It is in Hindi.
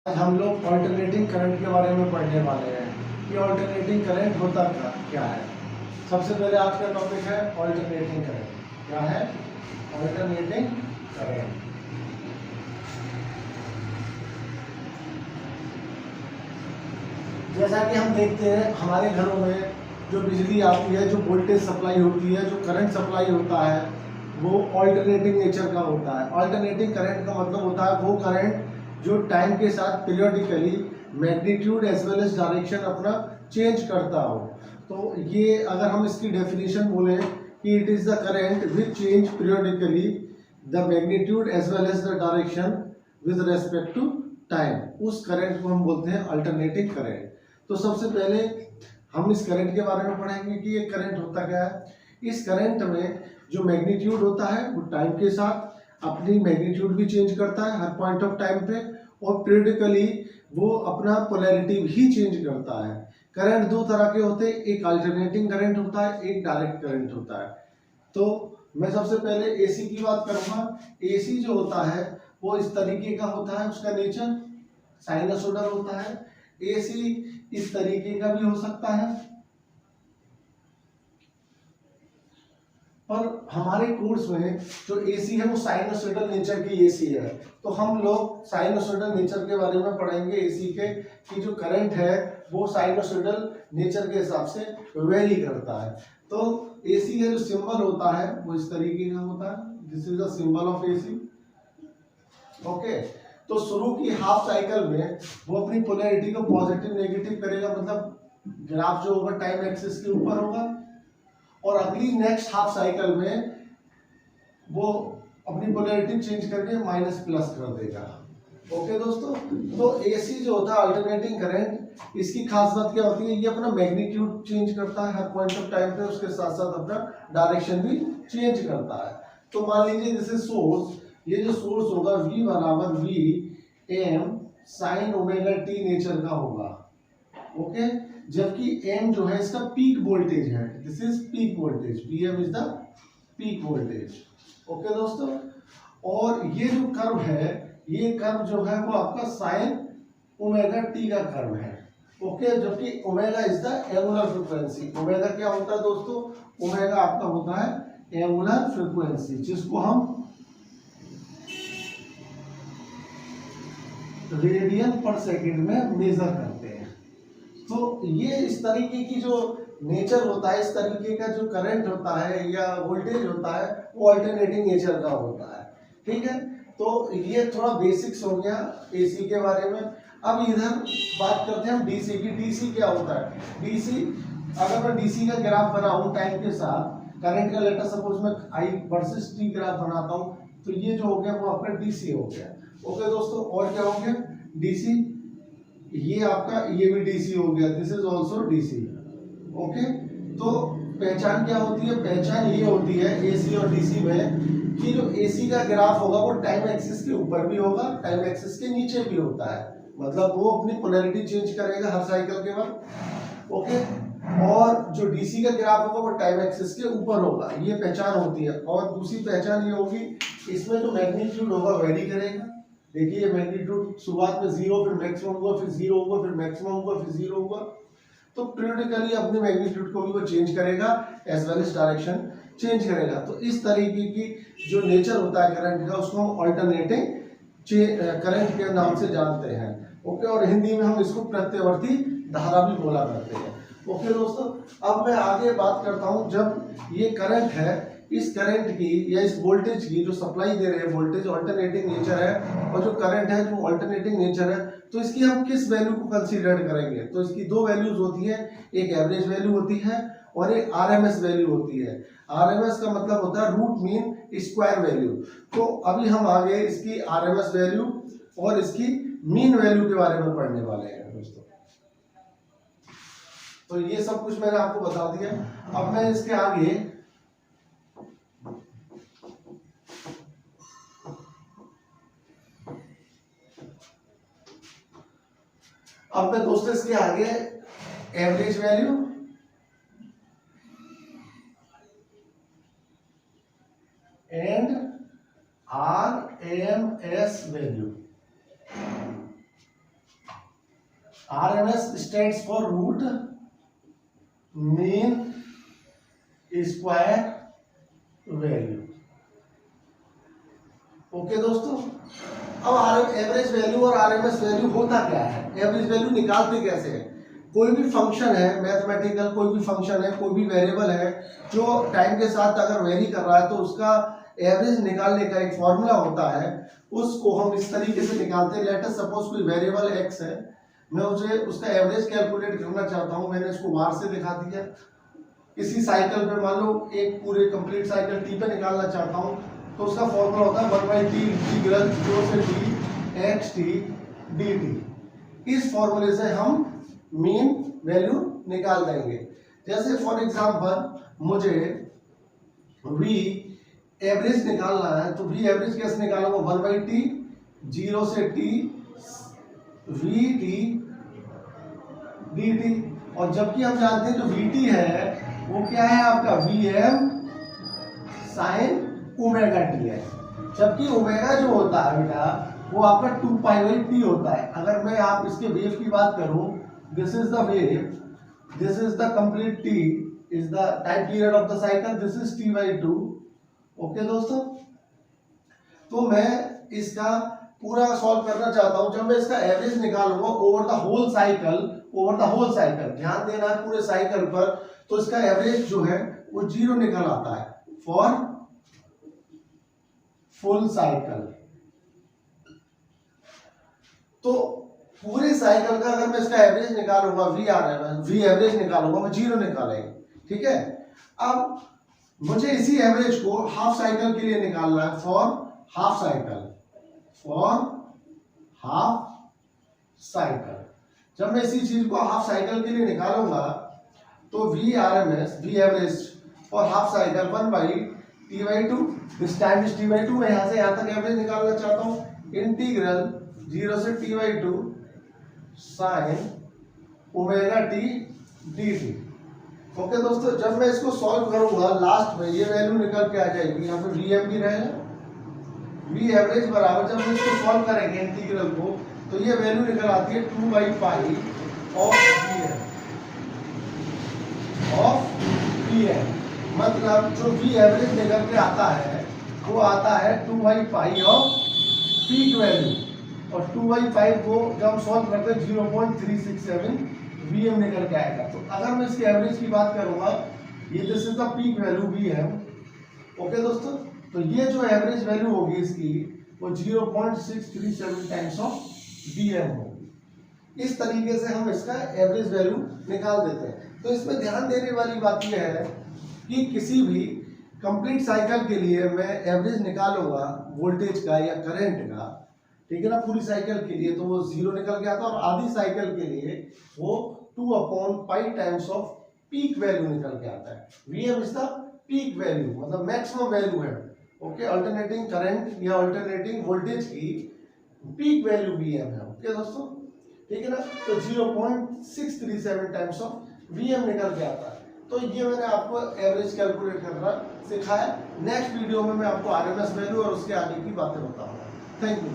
आज हम लोग ऑल्टरनेटिंग करंट के बारे में पढ़ने वाले हैं कि ऑल्टरनेटिंग करंट होता क्या है। सबसे पहले आज का टॉपिक है ऑल्टरनेटिंग करंट। क्या है ऑल्टरनेटिंग करंट? जैसा कि हम देखते हैं हमारे घरों में जो बिजली आती है, जो वोल्टेज सप्लाई होती है, जो करंट सप्लाई होता है, वो ऑल्टरनेटिंग नेचर का होता है। ऑल्टरनेटिंग करंट का मतलब होता है वो करंट जो टाइम के साथ periodically magnitude as well as direction अपना चेंज करता हो। तो ये अगर हम इसकी डेफिनेशन बोलें कि it is the current which change periodically the magnitude as well as the direction with respect to time, उस करंट को हम बोलते हैं अल्टरनेटिंग करंट। तो सबसे पहले हम इस करंट के बारे में पढ़ेंगे कि ये करंट होता क्या है। इस करंट में जो मैग्नीट्यूड होता है वो टाइम के साथ अपनी मैग्नीट्यूड भी चेंज करता है हर पॉइंट ऑफ टाइम पे, और पीरियडिकली वो अपना पोलैरिटी भी चेंज करता है। करंट दो तरह के होते हैं, एक अल्टरनेटिंग करंट होता है, एक डायरेक्ट करंट होता है। तो मैं सबसे पहले एसी की बात करूंगा। एसी जो होता है वो इस तरीके का होता है, उसका नेचर साइनसोइडल होता है। एसी इस तरीके का भी हो सकता है, पर हमारे कोर्स में जो एसी है वो साइनसोइडल नेचर की एसी है। तो हम लोग साइनसोइडल नेचर के बारे में पढ़ेंगे एसी के, कि जो करंट है वो साइनसोइडल नेचर के हिसाब से वेरी करता है। तो एसी का जो सिंबल होता है वो इस तरीके का होता है। This is the symbol of AC. Okay, तो शुरू की हाफ साइकिल में वो अपनी पोलैरिटी को पॉजिटिव नेगेटिव करेगा, मतलब ग्राफ जो होगा टाइम एक्सिस के ऊपर होगा, और अगली नेक्स्ट हाफ साइकिल में वो अपनी पोलैरिटी चेंज करके माइनस प्लस कर देगा। ओके दोस्तों, तो एसी जो होता है अल्टरनेटिंग करंट, इसकी खास बात क्या होती है, ये अपना मैग्नीट्यूड चेंज करता है हर पॉइंट ऑफ टाइम पे, उसके साथ साथ अपना डायरेक्शन भी चेंज करता है। तो मान लीजिए जैसे सोर्स, ये जो सोर्स होगा V बराबर V m sine omega t nature का होगा। ओके, जबकि m जो है इसका पीक वोल्टेज है, this is peak voltage, Vm is the peak voltage. Okay दोस्तों, और ये जो कर्व है, ये कर्व जो है वो आपका साइन ओमेगा टी का कर्व है। ओके, जबकि omega is the angular frequency. Omega क्या होता है दोस्तों? ओमेगा आपका होता है एंगुलर फ्रीक्वेंसी, जिसको हम रेडियन पर सेकंड में मेजर करते हैं। तो ये इस तरीके की जो नेचर होता है, इस तरीके का जो करंट होता है या वोल्टेज होता है, वो अल्टरनेटिंग नेचर का होता है। ठीक है, तो ये थोड़ा बेसिक्स हो गया एसी के बारे में। अब इधर बात करते हैं हम डीसी की। डीसी क्या होता है? डीसी, अगर मैं डीसी का ग्राफ बनाऊं टाइम के साथ करंट का, लेटर सपोज मैं आई वर्सेस टी ग्राफ बनाता हूं, तो ये जो हो गया वो आपका डीसी हो गया। ओके दोस्तों, और क्या हो गया? डीसी, ये आपका ये भी डीसी हो गया, this is also DC. Okay, तो पहचान क्या होती है? पहचान ये होती है एसी और डीसी में कि जो एसी का ग्राफ होगा वो टाइम एक्सिस के ऊपर भी होगा, टाइम एक्सिस के नीचे भी होता है, मतलब वो अपनी पोलैरिटी चेंज करेगा हर साइकिल के बाद। ओके, और जो डीसी का ग्राफ होगा वो टाइम एक्सिस के ऊपर होगा, ये पहचान होती है। और दूसरी पहचान ये होगी, इसमें जो मैग्नीट्यूड होगा वेरी करेगा। देखिए मैग्नीट्यूड शुरुआत में 0, फिर मैक्सिमम हुआ, फिर 0 हुआ, फिर मैक्सिमम हुआ, फिर 0 हुआ। तो पीरियडिकली अपने मैग्नीट्यूड को भी वो चेंज करेगा as well as direction change करेगा। तो इस तरीके की जो नेचर होता है करंट का, उसको हम अल्टरनेटिंग करंट के नाम से जानते हैं। ओके, और हिंदी में हम इसको प्रत्यावर्ती धारा भी बोला करते हैं। ओके दोस्तों, अब मैं आगे बात करता हूं। जब ये करंट है, इस करंट की या इस वोल्टेज की जो सप्लाई दे रहे हैं, वोल्टेज अल्टरनेटिंग नेचर है, और जो करंट है जो अल्टरनेटिंग नेचर है, तो इसकी हम किस वैल्यू को कंसीडर करेंगे? तो इसकी दो वैल्यूज होती है, एक एवरेज वैल्यू होती है और एक आरएमएस वैल्यू होती है। आरएमएस का मतलब होता है रूट मीन स्क्वायर वैल्यू। तो अभी हम आगे इसकी आरएमएस वैल्यू और इसकी मीन वैल्यू के बारे में पढ़ने वाले हैं दोस्तों। तो ये सब कुछ मैंने आपको बता दिया। अब मैं इसके आगे दोस्तों इसके आगे average value and RMS value RMS stands for root mean square value. Okay दोस्तों, अब एवरेज वैल्यू और आरएमएस वैल्यू होता क्या है, एवरेज वैल्यू निकालते कैसे हैं। कोई भी फंक्शन है मैथमेटिकल, कोई भी फंक्शन है, कोई भी वेरिएबल है जो टाइम के साथ अगर वेरी कर रहा है तो उसका एवरेज निकालने का एक फॉर्मूला होता है, उसको हम इस तरीके से निकालते हैं। लेट अस सपोज कोई वेरिएबल एक्स है, मैं उसे उसका एवरेज कैलकुलेट करना चाहता हूं, मैंने इसको वार से दिखा दिया। इसी साइकिल पे मान लो एक पूरे कंप्लीट साइकिल टी पे निकालना चाहता हूं, तो उसका फॉर्मूला होता है 1/t इंटीग्रल 0 से t x T D T. इस फॉर्मूले से हम मीन वैल्यू निकाल देंगे। जैसे फॉर एग्जांपल मुझे v एवरेज निकालना है, तो v एवरेज कैसे निकालूंगा, 1/t 0 से t v t dt। और जबकि हम जानते हैं जो vt है वो क्या है आपका vm साइन ओमेगा टी है, जबकि ओमेगा जो होता है बेटा वो आपका 2π/t होता है। अगर मैं आप इसके वेव की बात करूं, this is the wave, this is the complete t is the time period of the cycle, this is t/2। Okay दोस्तों, तो मैं इसका पूरा सॉल्व करना चाहता हूं। जब मैं इसका एवरेज निकालूंगा ओवर द होल साइकिल, ध्यान देना है पूरे साइकिल पर, तो इसका एवरेज जो है वो 0 निकल आता है फॉर फुल साइकिल। तो पूरे साइकिल का अगर मैं इसका एवरेज निकालूंगा वी एवरेज निकालूंगा, मैं 0 निकालेंगे, ठीक है। अब मुझे इसी एवरेज को हाफ साइकिल के लिए निकालना है, फॉर हाफ साइकिल। जब मैं इसी चीज को हाफ साइकिल के लिए निकालूंगा तो V average for half cycle 1/t/2, this time is t/2। मैं यहां से यहां तक एवरेज निकालना चाहता हूं, इंटीग्रल 0 से t/2 sine omega t dt। Okay दोस्तों, जब मैं इसको सॉल्व करूंगा लास्ट में ये वैल्यू निकल के आ जाएगी, यहाँ पे vm भी रहेगा, वी एवरेज बराबर, जब हम इसको सॉल्व करेंगे इंटीग्रल को, तो ये वैल्यू निकल आती है 2/π ऑफ vm। मतलब जो वी एवरेज निकल के आता है वो आता है 2/π ऑफ पीक वैल्यू, और 2/5 को जब हम सॉल्व करते हैं 0.367 vm निकल के आएगा। तो अगर मैं इसके एवरेज की बात करूंगा, ये this is the peak value vm। Okay दोस्तों, तो ये जो एवरेज वैल्यू होगी इसकी वो 0.637 टाइम्स ऑफ vm होगी। इस तरीके से हम इसका एवरेज वैल्यू निकाल देते हैं। तो इसमें ध्यान देने वाली बात यह है कि किसी भी कंप्लीट साइकिल के लिए मैं एवरेज निकालूंगा वोल्टेज का या करंट का, ठीक है ना, पूरी साइकिल के लिए तो वो 0 निकल के आता है, और आधी साइकिल के लिए वो 2/π टाइम्स ऑफ पीक वैल्यू निकल के आता है। vm is the peak value, मतलब मैक्सिमम वैल्यू है। ओके, अल्टरनेटिंग करंट या अल्टरनेटिंग वोल्टेज की पीक वैल्यू vm है। ओके दोस्तों, ठीक है ना, तो 0.637 टाइम्स ऑफ vm निकल के आता है। तो ये मैंने आपको एवरेज कैलकुलेट करना सिखाया। नेक्स्ट वीडियो में मैं आपको आरएमएस वैल्यू और उसके आगे की बातें बताऊंगा। Thank you.